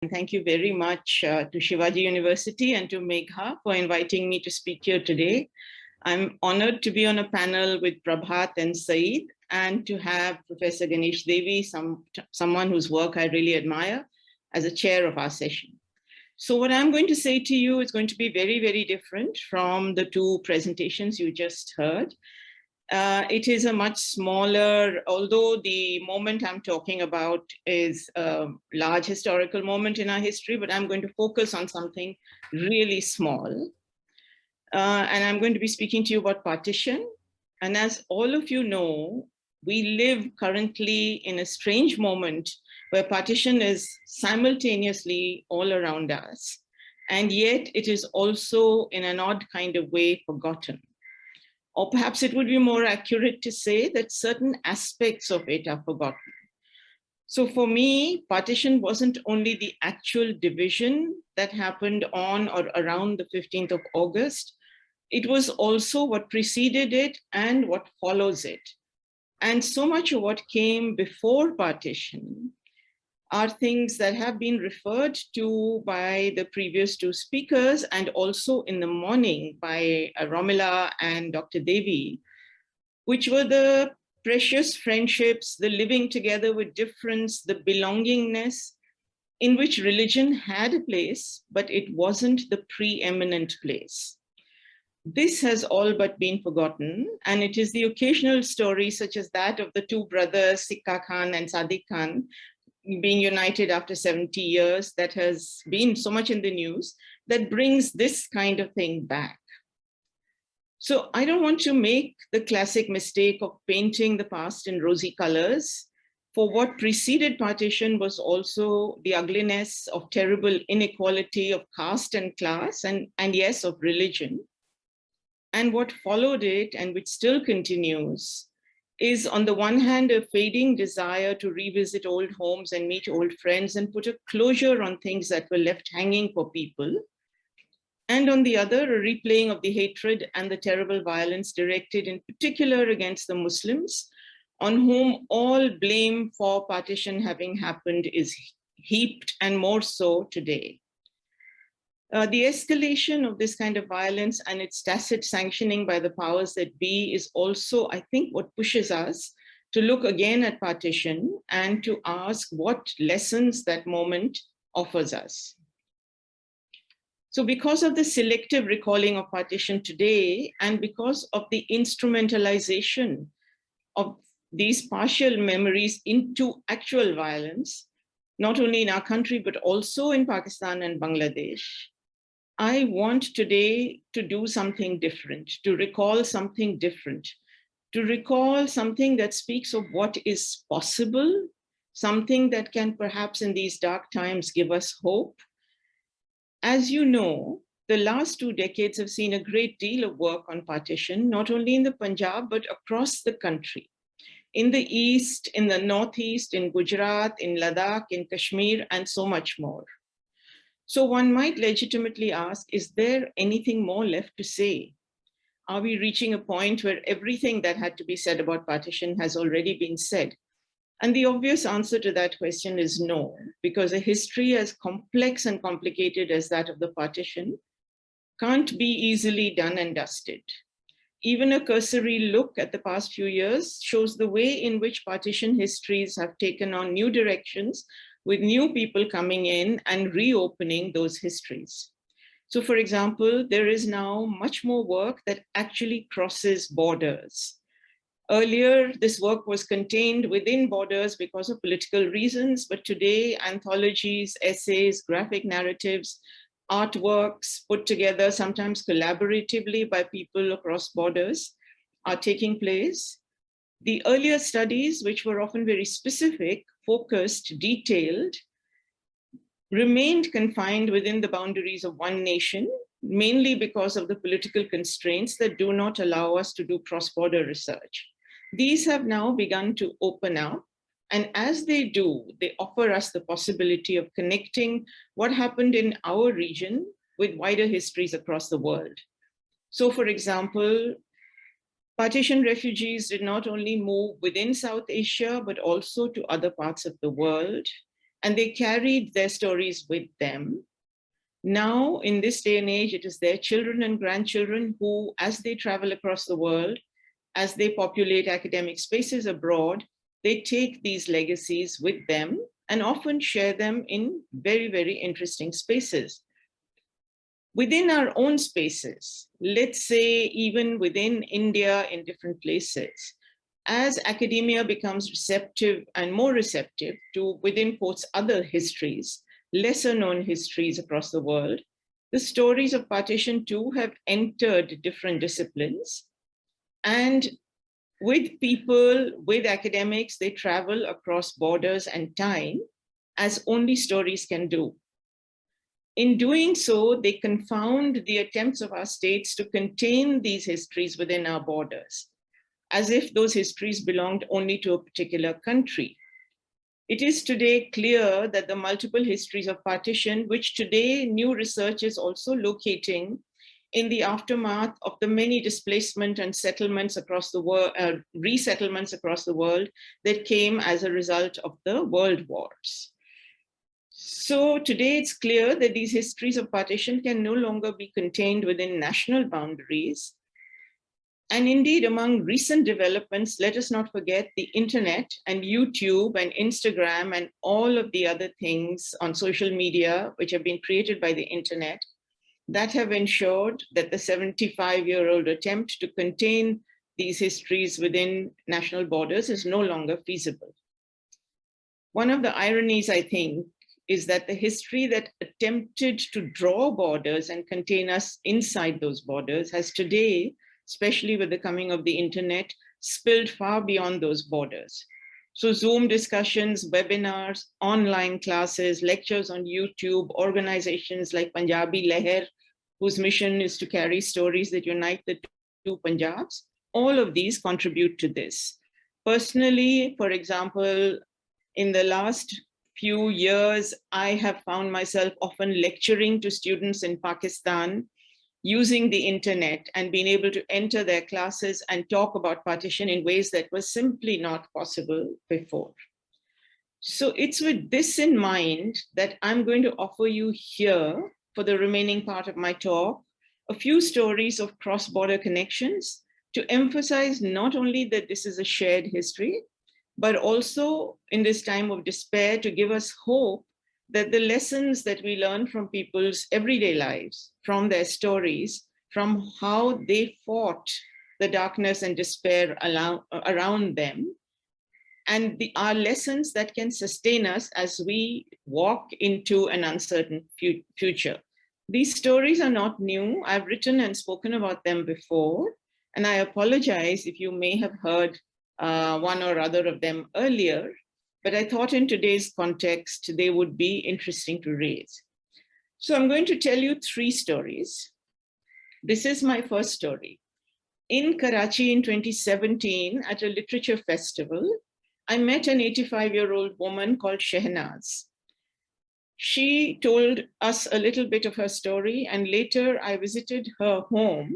And thank you very much to Shivaji University and to Megha for inviting me to speak here today. I'm honored to be on a panel with Prabhat and Saeed and to have Professor Ganesh Devi, someone whose work I really admire, as a chair of our session. So what I'm going to say to you is going to be very, very different from the two presentations you just heard. It is a much smaller, although the moment I'm talking about is a large historical moment in our history, but I'm going to focus on something really small. And I'm going to be speaking to you about partition. And as all of you know, we live currently in a strange moment where partition is simultaneously all around us. And yet it is also in an odd kind of way forgotten. Or perhaps it would be more accurate to say that certain aspects of it are forgotten. So for me, partition wasn't only the actual division that happened on or around the 15th of August, it was also what preceded it and what follows it. And so much of what came before partition are things that have been referred to by the previous two speakers and also in the morning by Romila and Dr. Devi, which were the precious friendships, the living together with difference, the belongingness in which religion had a place, but it wasn't the preeminent place. This has all but been forgotten, and it is the occasional story such as that of the two brothers, Sikka Khan and Sadiq Khan, being united after 70 years that has been so much in the news that brings this kind of thing back. So I don't want to make the classic mistake of painting the past in rosy colors. For what preceded partition was also the ugliness of terrible inequality of caste and class and yes, of religion. And what followed it and which still continues is on the one hand, a fading desire to revisit old homes and meet old friends and put a closure on things that were left hanging for people. And on the other, a replaying of the hatred and the terrible violence directed in particular against the Muslims, on whom all blame for partition having happened is heaped, and more so today. The escalation of this kind of violence and its tacit sanctioning by the powers that be is also, I think, what pushes us to look again at partition and to ask what lessons that moment offers us. So because of the selective recalling of partition today, and because of the instrumentalization of these partial memories into actual violence, not only in our country, but also in Pakistan and Bangladesh, I want today to do something different, to recall something different, to recall something that speaks of what is possible, something that can perhaps in these dark times give us hope. As you know, the last 2 decades have seen a great deal of work on partition, not only in the Punjab, but across the country. In the East, in the Northeast, in Gujarat, in Ladakh, in Kashmir, and so much more. So one might legitimately ask, is there anything more left to say? Are we reaching a point where everything that had to be said about partition has already been said? And the obvious answer to that question is no, because a history as complex and complicated as that of the partition can't be easily done and dusted. Even a cursory look at the past few years shows the way in which partition histories have taken on new directions, with new people coming in and reopening those histories. So for example, there is now much more work that actually crosses borders. Earlier, this work was contained within borders because of political reasons, but today anthologies, essays, graphic narratives, artworks put together sometimes collaboratively by people across borders are taking place. The earlier studies, which were often very specific, focused, detailed, remained confined within the boundaries of one nation, mainly because of the political constraints that do not allow us to do cross-border research. These have now begun to open up, and as they do, they offer us the possibility of connecting what happened in our region with wider histories across the world. So for example, partition refugees did not only move within South Asia, but also to other parts of the world. and they carried their stories with them. Now, in this day and age, it is their children and grandchildren who, as they travel across the world, as they populate academic spaces abroad, they take these legacies with them and often share them in very, very interesting spaces. Within our own spaces, let's say even within India in different places, as academia becomes receptive and more receptive to, within quotes, other histories, lesser known histories across the world, the stories of partition too have entered different disciplines. And with people, with academics, they travel across borders and time as only stories can do. In doing so, they confound the attempts of our states to contain these histories within our borders, as if those histories belonged only to a particular country. It is today clear that the multiple histories of partition, which today new research is also locating in the aftermath of the many displacement and settlements across the world, resettlements across the world that came as a result of the world wars. So today it's clear that these histories of partition can no longer be contained within national boundaries. And indeed, among recent developments, let us not forget the internet and YouTube and Instagram and all of the other things on social media, which have been created by the internet, that have ensured that the 75-year-old attempt to contain these histories within national borders is no longer feasible. One of the ironies, I think, is that the history that attempted to draw borders and contain us inside those borders has today, especially with the coming of the internet, spilled far beyond those borders. So Zoom discussions, webinars, online classes, lectures on YouTube, organizations like Punjabi Leher, whose mission is to carry stories that unite the two Punjabs, all of these contribute to this. Personally, for example, in the last few years, I have found myself often lecturing to students in Pakistan using the internet and being able to enter their classes and talk about partition in ways that were simply not possible before. So it's with this in mind that I'm going to offer you here, for the remaining part of my talk, a few stories of cross-border connections to emphasize not only that this is a shared history, but also in this time of despair to give us hope that the lessons that we learn from people's everyday lives, from their stories, from how they fought the darkness and despair around them, and our lessons that can sustain us as we walk into an uncertain future. These stories are not new. I've written and spoken about them before, and I apologize if you may have heard one or other of them earlier, but I thought in today's context, they would be interesting to raise. So I'm going to tell you 3 stories. This is my first story. In Karachi in 2017, at a literature festival, I met an 85-year-old woman called Shehnaz. She told us a little bit of her story, and later I visited her home,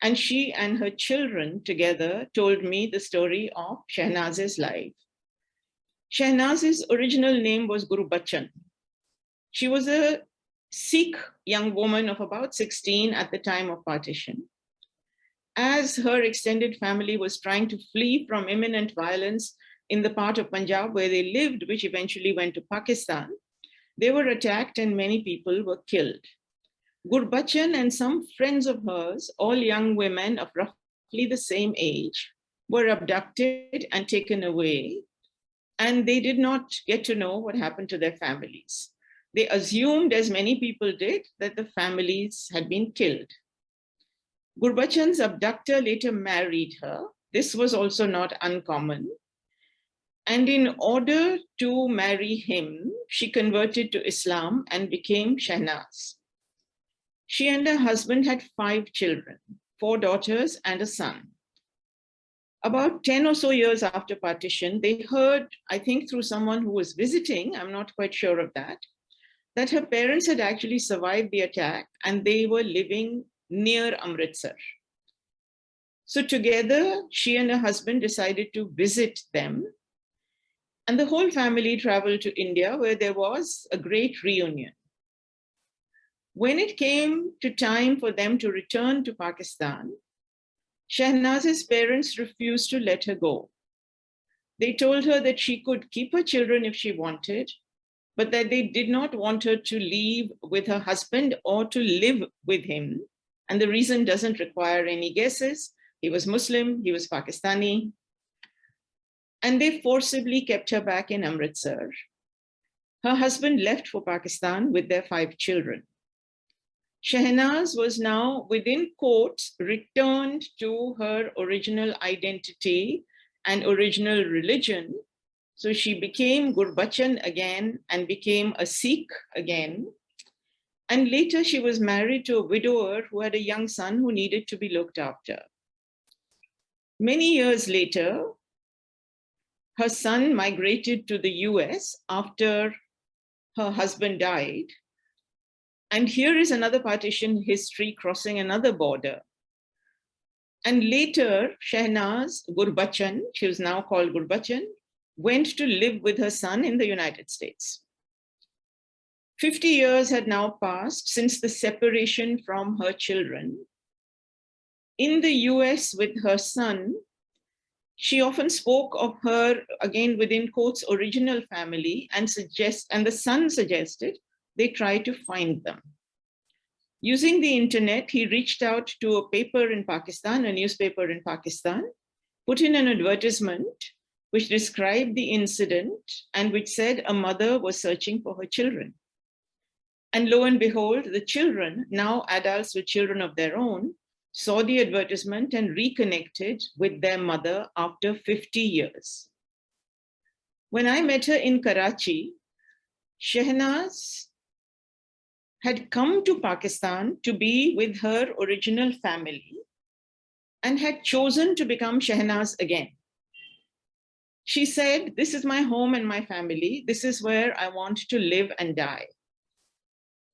and she and her children together told me the story of Shehnaz's life. Shehnaz's original name was Gurbachan. She was a Sikh young woman of about 16 at the time of partition. As her extended family was trying to flee from imminent violence in the part of Punjab where they lived, which eventually went to Pakistan, they were attacked and many people were killed. Gurbachan and some friends of hers, all young women of roughly the same age, were abducted and taken away, and they did not get to know what happened to their families. They assumed, as many people did, that the families had been killed. Gurbachan's abductor later married her. This was also not uncommon. And in order to marry him, she converted to Islam and became Shehnaz. She and her husband had 5 children, 4 daughters and a son. About 10 or so years after partition, they heard, I think through someone who was visiting, I'm not quite sure of that her parents had actually survived the attack and they were living near Amritsar. So together, she and her husband decided to visit them. And the whole family traveled to India, where there was a great reunion. When it came to time for them to return to Pakistan, Shehnaz's parents refused to let her go. They told her that she could keep her children if she wanted, but that they did not want her to leave with her husband or to live with him. And the reason doesn't require any guesses. He was Muslim, he was Pakistani. And they forcibly kept her back in Amritsar. Her husband left for Pakistan with their 5 children. Shehnaz was now, within quotes, returned to her original identity and original religion. So she became Gurbachan again and became a Sikh again. And later she was married to a widower who had a young son who needed to be looked after. Many years later, her son migrated to the US after her husband died. And here is another partition history crossing another border. And later, Shehnaz Gurbachan, she was now called Gurbachan, went to live with her son in the United States. 50 years had now passed since the separation from her children. In the US with her son, she often spoke of her, again within quotes, original family, and the son suggested they try to find them. Using the internet, he reached out to a paper in Pakistan, a newspaper in Pakistan, put in an advertisement which described the incident and which said a mother was searching for her children. And lo and behold, the children, now adults with children of their own, saw the advertisement and reconnected with their mother after 50 years. When I met her in Karachi, Shehnaz had come to Pakistan to be with her original family and had chosen to become Shehnaz again. She said, "This is my home and my family. This is where I want to live and die."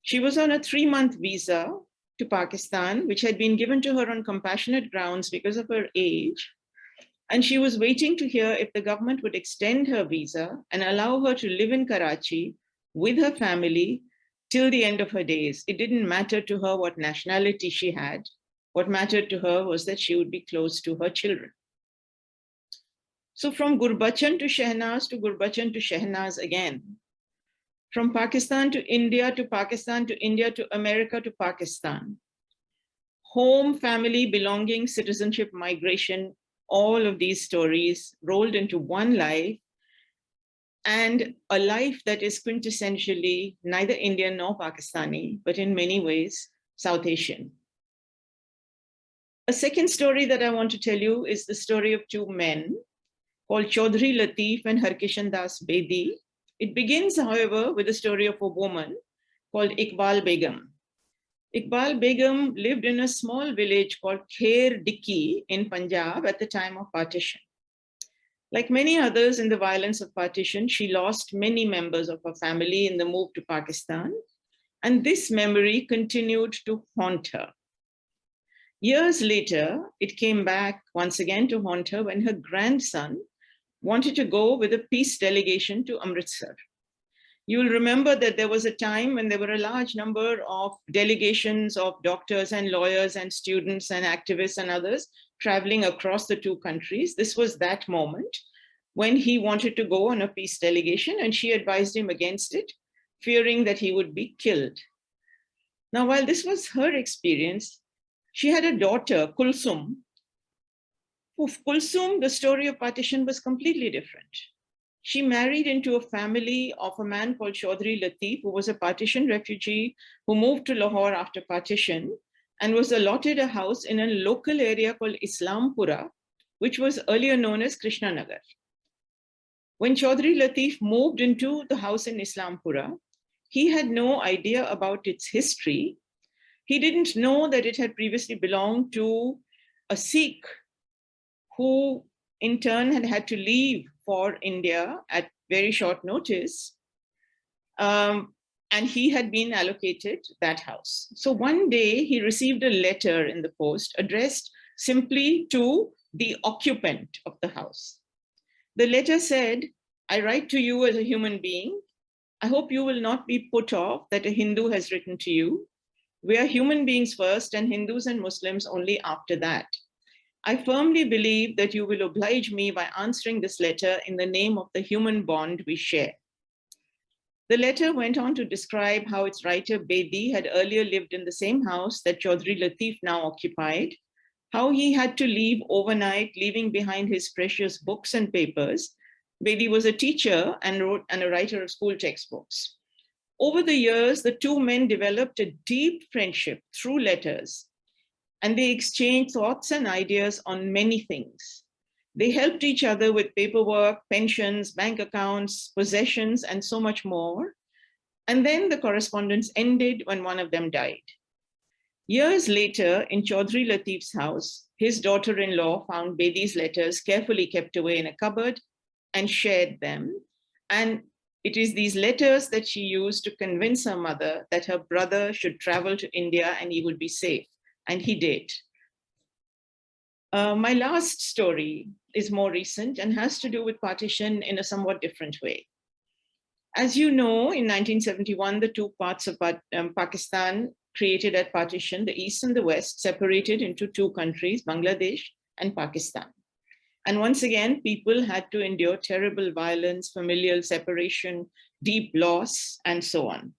She was on a 3-month visa to Pakistan, which had been given to her on compassionate grounds because of her age. And she was waiting to hear if the government would extend her visa and allow her to live in Karachi with her family till the end of her days. It didn't matter to her what nationality she had. What mattered to her was that she would be close to her children. So from Gurbachan to Shehnaz to Gurbachan to Shehnaz again, from Pakistan to India to Pakistan to India to America to Pakistan, home, family, belonging, citizenship, migration, all of these stories rolled into one life, and a life that is quintessentially neither Indian nor Pakistani, but in many ways, South Asian. A second story that I want to tell you is the story of 2 men called Chaudhry Latif and Harkishan Das Bedi. It begins, however, with the story of a woman called Iqbal Begum. Iqbal Begum lived in a small village called Kher Dikki in Punjab at the time of partition. Like many others in the violence of partition, she lost many members of her family in the move to Pakistan, and this memory continued to haunt her. Years later, it came back once again to haunt her when her grandson wanted to go with a peace delegation to Amritsar. You will remember that there was a time when there were a large number of delegations of doctors and lawyers and students and activists and others traveling across the 2 countries. This was that moment when he wanted to go on a peace delegation, and she advised him against it, fearing that he would be killed. Now, while this was her experience, she had a daughter, Kulsum. For Kulsum, the story of partition was completely different. She married into a family of a man called Chaudhry Latif, who was a partition refugee who moved to Lahore after partition and was allotted a house in a local area called Islampura, which was earlier known as Krishnanagar. When Chaudhry Latif moved into the house in Islampura, he had no idea about its history. He didn't know that it had previously belonged to a Sikh who in turn had had to leave for India at very short notice. And he had been allocated that house. So one day he received a letter in the post addressed simply to the occupant of the house. The letter said, I write to you as a human being. I hope you will not be put off that a Hindu has written to you. We are human beings first and Hindus and Muslims only after that. I firmly believe that you will oblige me by answering this letter in the name of the human bond we share. The letter went on to describe how its writer Bedi had earlier lived in the same house that Chaudhry Latif now occupied, how he had to leave overnight, leaving behind his precious books and papers. Bedi was a teacher and a writer of school textbooks. Over the years, the two men developed a deep friendship through letters, and they exchanged thoughts and ideas on many things. They helped each other with paperwork, pensions, bank accounts, possessions, and so much more. And then the correspondence ended when one of them died. Years later, in Chaudhry Latif's house, his daughter-in-law found Bedi's letters carefully kept away in a cupboard and shared them. And it is these letters that she used to convince her mother that her brother should travel to India and he would be safe. And he did. My last story is more recent and has to do with partition in a somewhat different way. As you know, in 1971, the two parts of Pakistan created at partition, the East and the West, separated into two countries, Bangladesh and Pakistan. And once again, people had to endure terrible violence, familial separation, deep loss, and so on.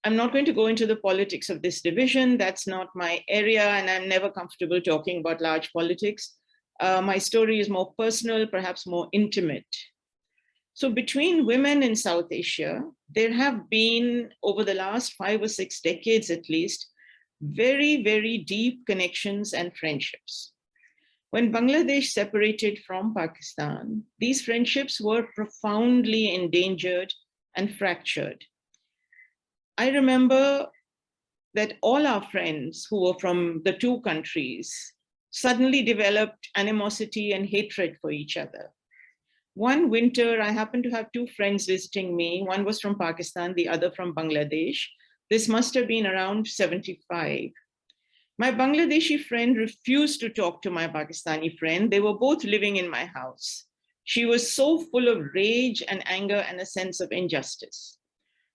I'm not going to go into the politics of this division. That's not my area, and I'm never comfortable talking about large politics. My story is more personal, perhaps more intimate. So between women in South Asia, there have been, over the last 5 or 6 decades at least, very, very deep connections and friendships. When Bangladesh separated from Pakistan, these friendships were profoundly endangered and fractured. I remember that all our friends who were from the two countries suddenly developed animosity and hatred for each other. One winter, I happened to have two friends visiting me. One was from Pakistan, the other from Bangladesh. This must have been around 75. My Bangladeshi friend refused to talk to my Pakistani friend. They were both living in my house. She was so full of rage and anger and a sense of injustice.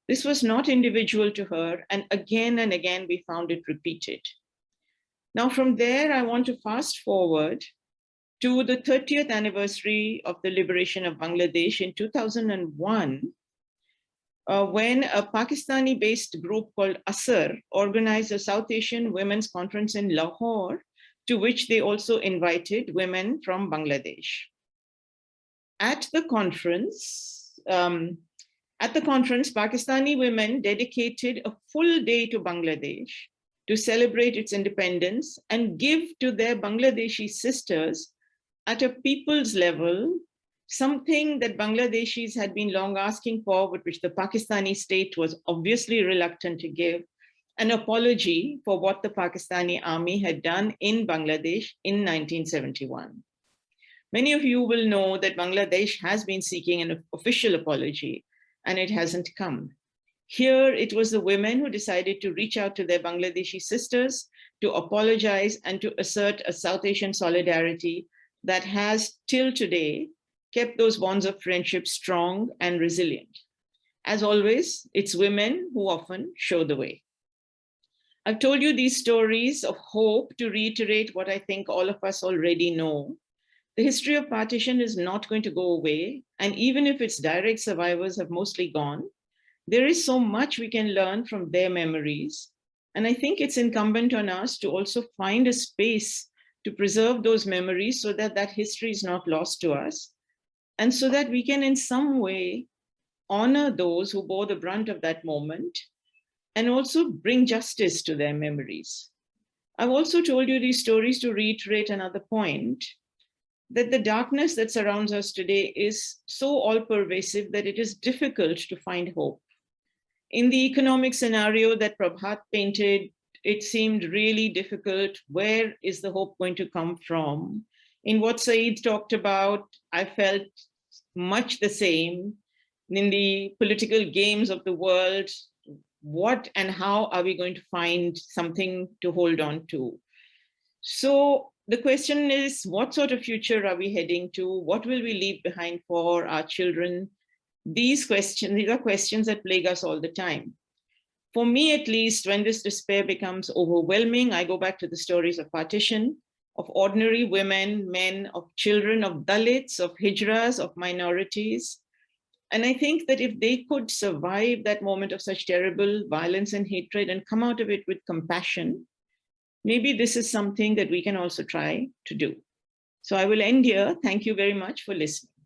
This was not individual to her, and again we found it repeated. Now from there, I want to fast forward to the 30th anniversary of the liberation of Bangladesh in 2001, when a Pakistani-based group called Asar organized a South Asian Women's Conference in Lahore, to which they also invited women from Bangladesh. At the conference, Pakistani women dedicated a full day to Bangladesh to celebrate its independence and give to their Bangladeshi sisters at a people's level something that Bangladeshis had been long asking for, but which the Pakistani state was obviously reluctant to give: an apology for what the Pakistani army had done in Bangladesh in 1971. Many of you will know that Bangladesh has been seeking an official apology, and it hasn't come. Here, it was the women who decided to reach out to their Bangladeshi sisters to apologize and to assert a South Asian solidarity that has, till today, kept those bonds of friendship strong and resilient. As always, it's women who often show the way. I've told you these stories of hope to reiterate what I think all of us already know. The history of partition is not going to go away, and even if its direct survivors have mostly gone, there is so much we can learn from their memories. And I think it's incumbent on us to also find a space to preserve those memories so that that history is not lost to us, and so that we can in some way honor those who bore the brunt of that moment and also bring justice to their memories. I've also told you these stories to reiterate another point, that the darkness that surrounds us today is so all-pervasive that it is difficult to find hope. In the economic scenario that Prabhat painted, it seemed really difficult. Where is the hope going to come from? In what Saeed talked about, I felt much the same. In the political games of the world, what and how are we going to find something to hold on to? So the question is, what sort of future are we heading to? What will we leave behind for our children? These are questions that plague us all the time. For me, at least, when this despair becomes overwhelming, I go back to the stories of partition, of ordinary women, men, of children, of Dalits, of Hijras, of minorities. And I think that if they could survive that moment of such terrible violence and hatred and come out of it with compassion, maybe this is something that we can also try to do. So I will end here. Thank you very much for listening.